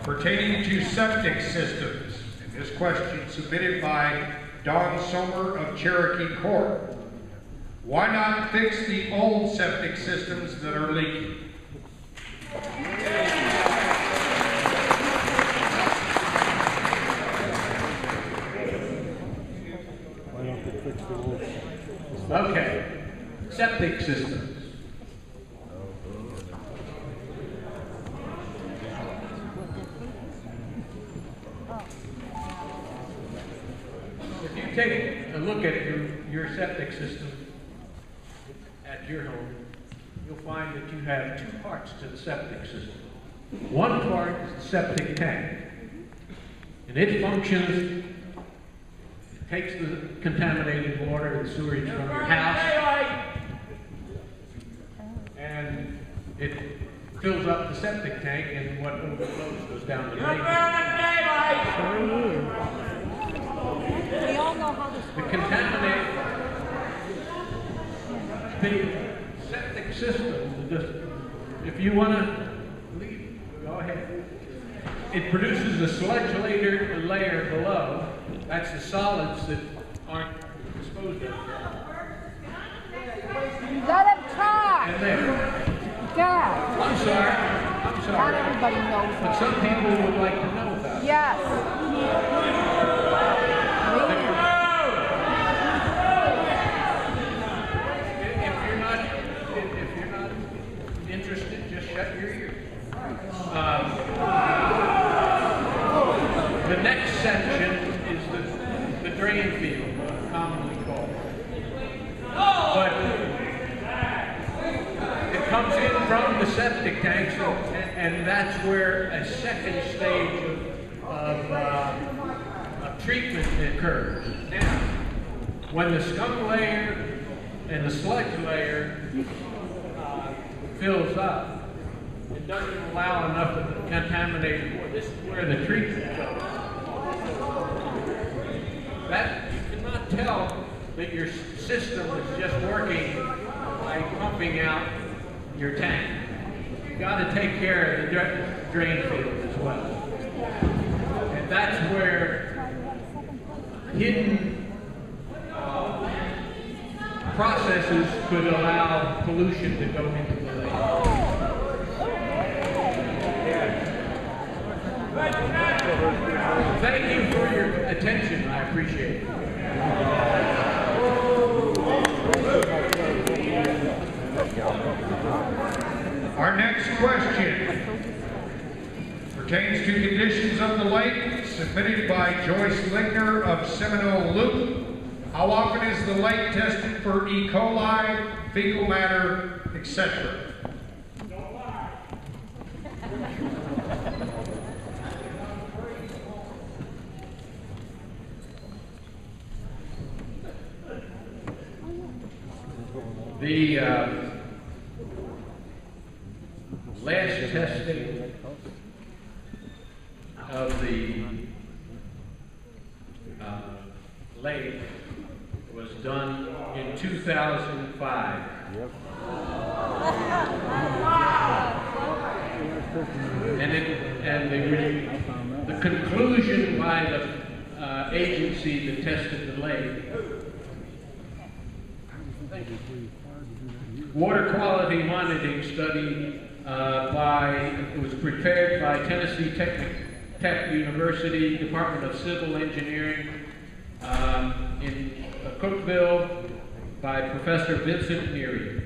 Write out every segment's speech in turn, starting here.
pertaining to septic systems. And this question submitted by Don Sommer of Cherokee Court. Why not fix the old septic systems that are leaking? Okay, septic systems. If you take a look at your septic system at your home, you'll find that you have two parts to the septic system. One part is the septic tank, and it functions. It takes the contaminated water and sewage from your house, and it fills up the septic tank, and what overflows goes down the drain. We all know how this The works. contaminated, the septic system, if you want to leave, go ahead. It produces a sludge layer below. That's the solids that aren't disposed of. Let him talk. And there. Dad. I'm sorry. Not sorry. everybody knows But that. some people would like to know about it. Yes. If you're not interested, just shut your ears. The next section is the drain field, commonly called. But it comes in from the septic tanks, and that's where a second stage of treatment occurs. Now, when the scum layer and the sludge layer fills up, it doesn't allow enough of the contaminated water. This is where the treatment goes. That you cannot tell that your system is just working by pumping out your tank. You've got to take care of the drain field as well. And that's where hidden processes could allow pollution to go into the lake. Thank you for your attention. I appreciate it. Our next question pertains to conditions of the lake, submitted by Joyce Ligner of Seminole Loop. How often is the lake tested for E. coli, fecal matter, etc.? The last testing of the lake was done in 2005. Yep. And the conclusion by the agency that tested the lake, water quality monitoring study it was prepared by Tennessee Tech University Department of Civil Engineering in Cookeville by Professor Vincent Neary.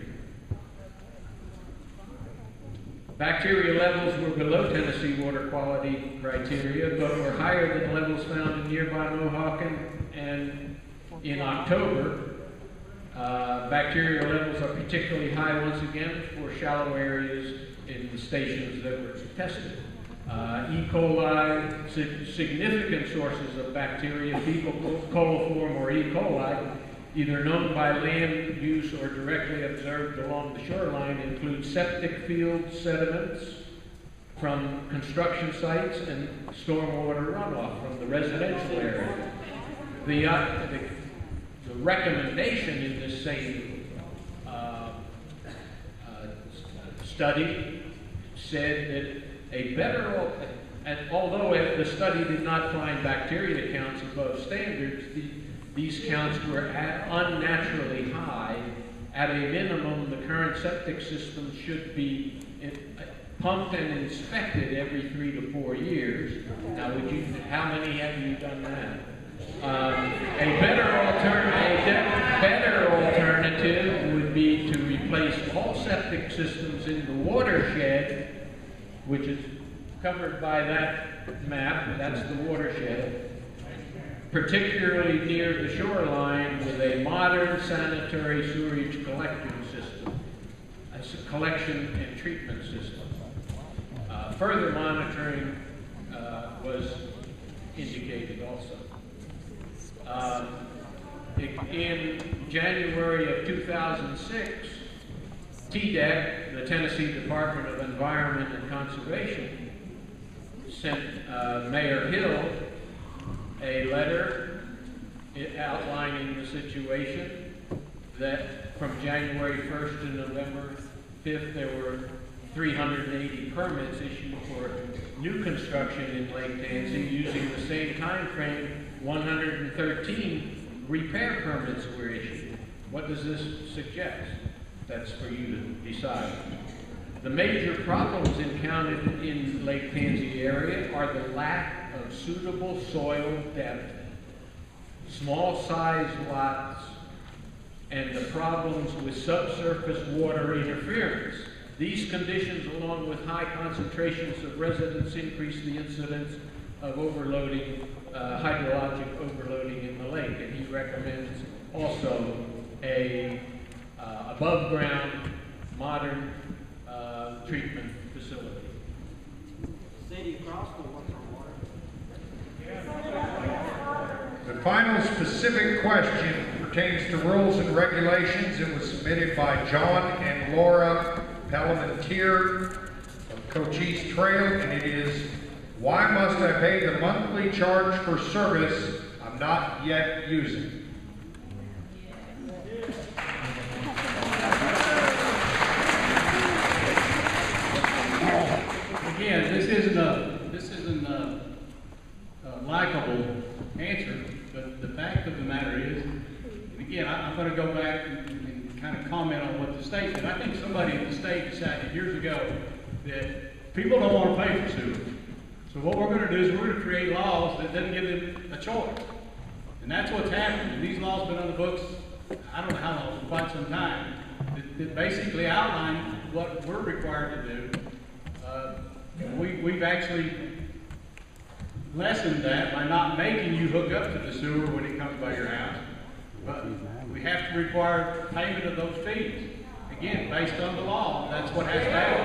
Bacteria levels were below Tennessee water quality criteria, but were higher than levels found in nearby Mohawk, and in October, bacteria levels are particularly high once again for shallow areas in the stations that were tested. E. coli, significant sources of bacteria, fecal coliform or E. coli, either known by land use or directly observed along the shoreline, include septic field sediments from construction sites and stormwater runoff from the residential area. The recommendation in this same study said that And although the study did not find bacteria counts above standards, these counts were unnaturally high. At a minimum, the current septic system should be pumped and inspected every 3 to 4 years. Now, how many have you done that? A better alternative would be to replace all septic systems in the watershed, which is covered by that map. That's the watershed, particularly near the shoreline, with a modern sanitary sewerage collection system, a collection and treatment system. Further monitoring was indicated also. In January of 2006, TDEC, the Tennessee Department of Environment and Conservation, sent Mayor Hill a letter outlining the situation that from January 1st to November 5th, there were 380 permits issued for new construction in Lake Tansi. Using the same time frame, 113 repair permits were issued. What does this suggest? That's for you to decide. The major problems encountered in Lake Tansi area are the lack of suitable soil depth, small size lots, and the problems with subsurface water interference. These conditions, along with high concentrations of residents, increase the incidence of overloading, hydrologic overloading in the lake. And he recommends also a above-ground, modern treatment facility. City of Crossville wants our water. The final specific question pertains to rules and regulations. It was submitted by John and Laura Parliamentier of Cochise Trail, and it is, why must I pay the monthly charge for service I'm not yet using? Again, this isn't a likable answer, but the fact of the matter is, and again, I'm going to go back and kind of comment on what the state did. I think somebody at the state decided years ago that people don't want to pay for sewer. So what we're going to do is we're going to create laws that doesn't give them a choice. And that's what's happened. And these laws have been on the books, I don't know how long, for quite some time, that basically outline what we're required to do. We've actually lessened that by not making you hook up to the sewer when it comes by your house. But we have to require payment of those fees. Again, based on the law, that's what has to happen.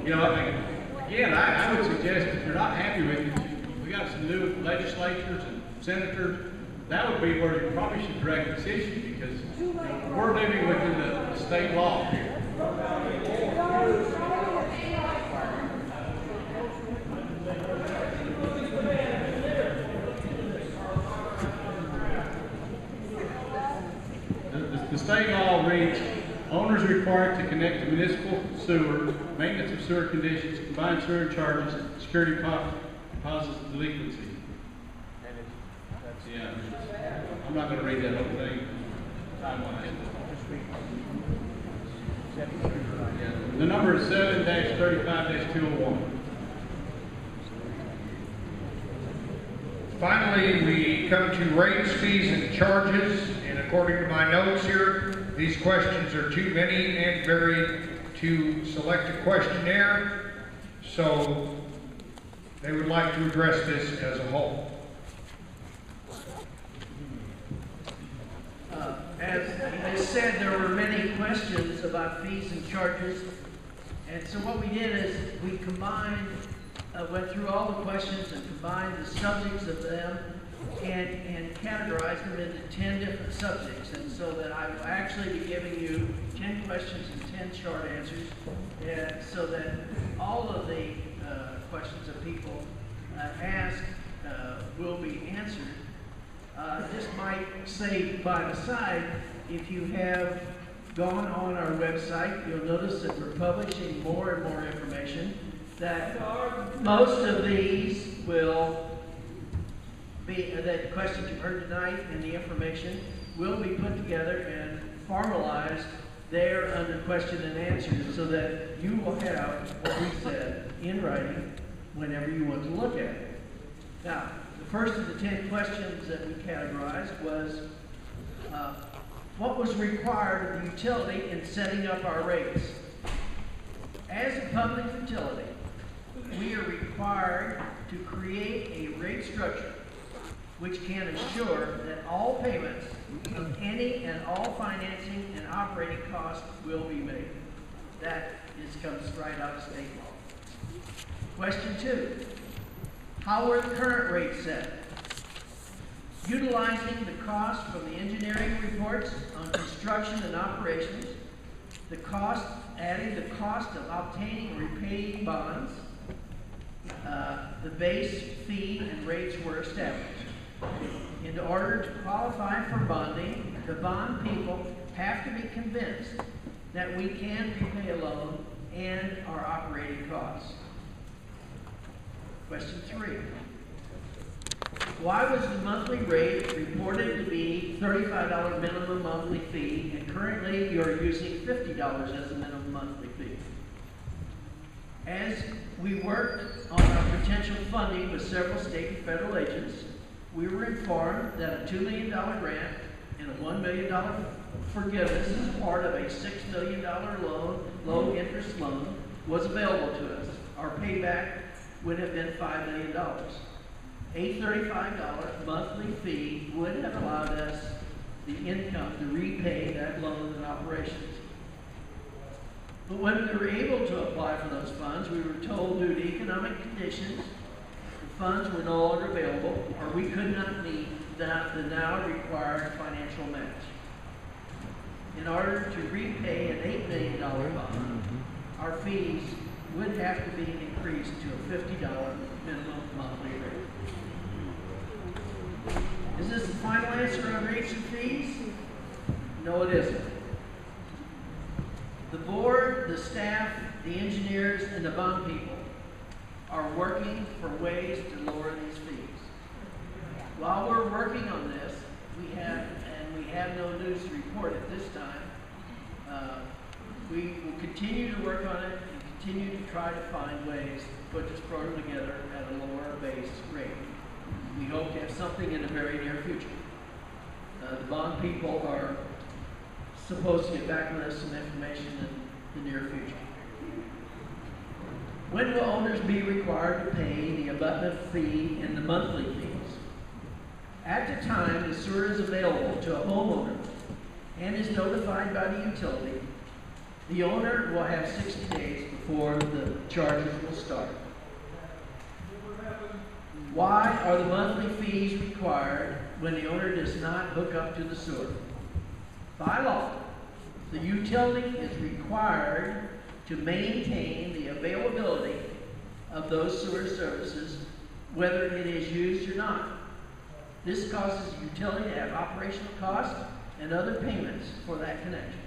You know, again, I would suggest if you're not happy with it, we got some new legislatures and senators. That would be where you probably should direct this issue, because you know, we're living within the state law here. The state law reads, owners required to connect to municipal sewer, maintenance of sewer conditions, combined sewer charges, security deposits, delinquency. Yeah, I'm not going to read that whole thing. Time-wise. Yeah. The number is 7-35-201. Finally, we come to rates, fees, and charges. And according to my notes here, these questions are too many and varied to select a questionnaire. So they would like to address this as a whole. As I said, there were many questions about fees and charges. And so what we did is we combined, went through all the questions and combined the subjects of them and categorized them into 10 different subjects. And so that I will actually be giving you 10 questions and 10 short answers, so that all of the questions that people ask will be answered. This might say by the side, if you have gone on our website, you'll notice that we're publishing more and more information, that most of these will be, the questions you've heard tonight and the information will be put together and formalized there under question and answers so that you will have what we said in writing whenever you want to look at it. Now, the first of the 10 questions that we categorized was what was required of the utility in setting up our rates? As a public utility, we are required to create a rate structure which can assure that all payments of any and all financing and operating costs will be made. That comes right out of state law. Question 2, how are the current rates set? Utilizing the cost from the engineering reports on construction and operations, adding the cost of obtaining and repaying bonds, the base fee and rates were established. In order to qualify for bonding, the bond people have to be convinced that we can repay a loan and our operating costs. Question 3. Why was the monthly rate reported to be $35 minimum monthly fee, and currently you're using $50 as a minimum monthly fee? As we worked on our potential funding with several state and federal agents, we were informed that a $2 million grant and a $1 million forgiveness as part of a $6 million loan, low interest loan, was available to us. Our payback would have been $5 million. A $35 monthly fee would have allowed us the income to repay that loan and operations. But when we were able to apply for those funds, we were told due to economic conditions, the funds were no longer available, or we could not meet the now required financial match. In order to repay an $8 million bond, our fees would have to be increased to a $50 minimum monthly rate. Is this the final answer on rates and fees? No, it isn't. The board, the staff, the engineers, and the bond people are working for ways to lower these fees. While we're working on this, we have no news to report at this time. We will continue to work on it and continue to try to find ways to put this program together at a lower base rate. We hope to have something in the very near future. The bond people are supposed to get back with us some information in the near future. When will owners be required to pay the abutment fee and the monthly fees? At the time the sewer is available to a homeowner and is notified by the utility, the owner will have 60 days before the charges will start. Why are the monthly fees required when the owner does not hook up to the sewer? By law, the utility is required to maintain the availability of those sewer services, whether it is used or not. This causes the utility to have operational costs and other payments for that connection.